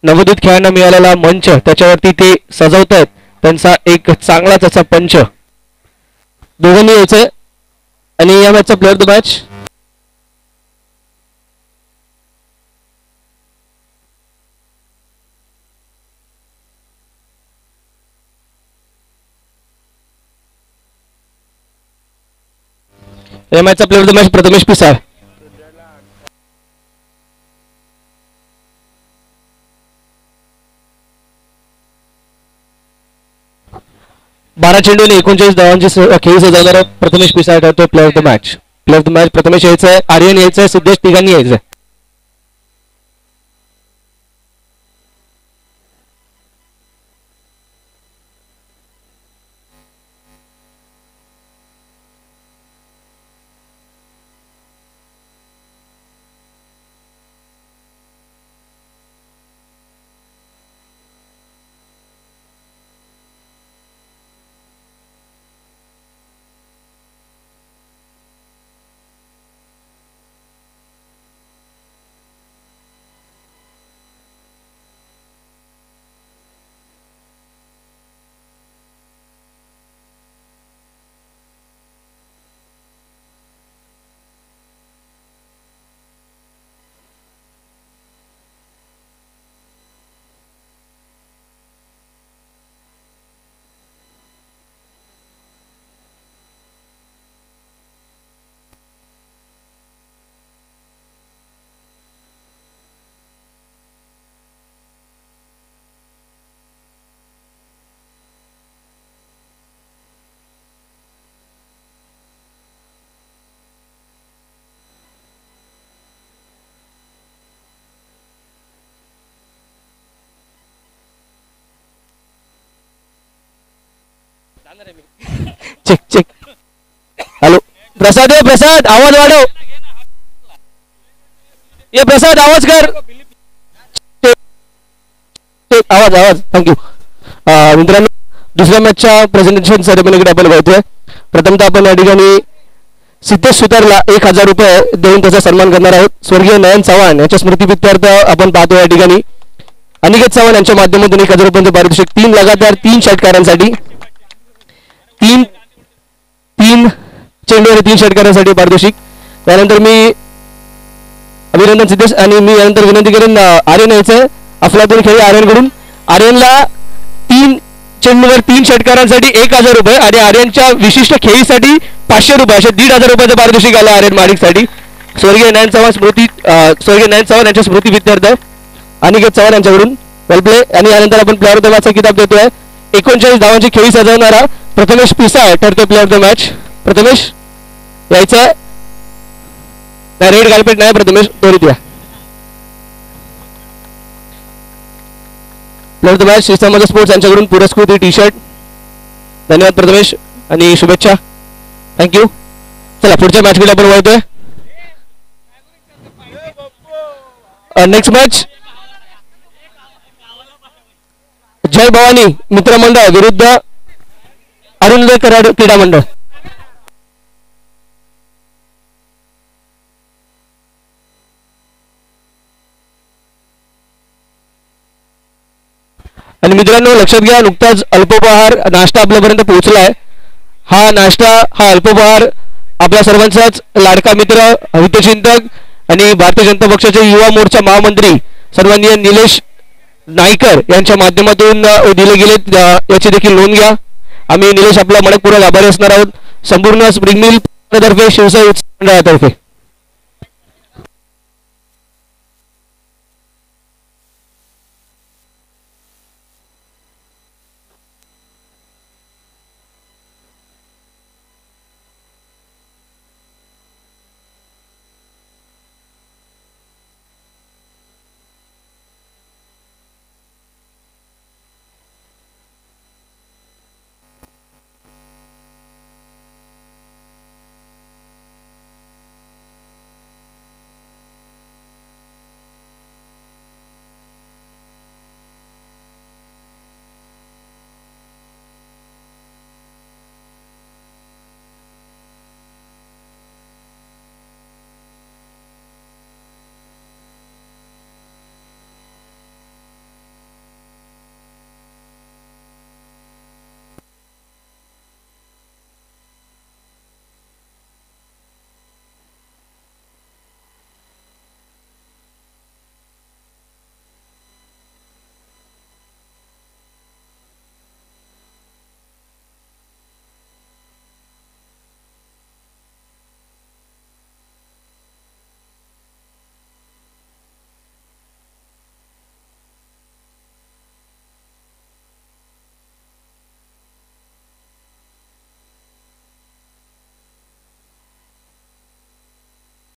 नवोदित खेळांना मिळालेला मंच त्याच्यावरती ते सजवत आहेत त्यांचा एक चांगलाच असा पंच दोघांनी यायचंय आणि या मॅचचा प्लेअर द मॅच या मॅचचा player the match Prathamesh Pisal 12 चेंडू आणि 39 धावांची खेळी सजवणारा प्रथमेश पिसाळ ठरतोय player of the match Prathamesh यायचंय आर्यन यायचंय सिद्धेश तिघांनी यायचंय चेक चेक हॅलो प्रसाद आवाज वाढव ये प्रसाद आवाज कर आवाज थँक्यू मित्रांनो दुसऱ्या मॅचच्या प्रेझेंटेशन सेरेमनीकडे आपण वळतोय प्रथमतः आपण या ठिकाणी सिद्धेश सुतारला 1000 रुपये देऊन त्याचा सन्मान करणार आहोत स्वर्गीय नयन चव्हाण यांच्या स्मृतिप्रित्यर्थ आपण पाहतो या ठिकाणी अनिकेत चव्हाण यांच्या माध्यमातून 1000 रुपयांचे पारितोषिक 3 लगातार 3 षटकारांसाठी 3 चेंडू आणि 3 षटकारांसाठी पारितोषिक त्यानंतर मी अभिनंदन सिद्धेश आणि मी यानंतर विनंती करेन आर्यन यायचं अफलातून खेळी आर्यनकडून आर्यनला 3 चेंडूवर 3 षटकारांसाठी 1000 रुपये आणि आर्यनच्या विशिष्ट खेळीसाठी 500 रुपये असे 1500 रुपयाचं पारितोषिक आलं आर्यन माडिकसाठी स्वर्गीय नयन चव्हाण यांच्या स्मृतिप्रित्यर्थ अनिकेत चव्हाण यांच्याकडून वेल प्ले आणि यानंतर आपण प्लेअर ऑफ द मॅचचा किताब देतोय 39 धावांची खेळी सजवणारा प्रथमेश पिसाळ ठरतोय player of the match Prathamesh यायचं नाही रेड गालपेट नाही प्रथमेश त्वरित या player of the match Shrisamaj sports यांच्याकडून पुरस्कृत टी शर्ट धन्यवाद प्रथमेश आणि शुभेच्छा थँक्यू चला पुढच्या मॅचकडे आपण वळतोय नेक्स्ट मॅच जय भवानी मित्रमंडळ विरुद्ध अरुणोदय कराड क्रीडा मंडळ आणि मित्रांनो लक्षात घ्या नुकताच अल्पोपहार नाश्ता आपल्यापर्यंत पोहोचलाय हा नाश्ता हा अल्पोपहार आपल्या सर्वांचाच लाडका मित्र हितचिंतक आणि भारतीय जनता पक्षाचे युवा मोर्चा महामंत्री सर्वमाननीय निलेश नाईकर यांच्या माध्यमातून दिले गेले याची देखील नोंद घ्या आम्ही निलेश आपला मनपूर्वक आभारी असणार आहोत संपूर्ण स्प्रिंग मिल तर्फे शिवसेना मंडळातर्फे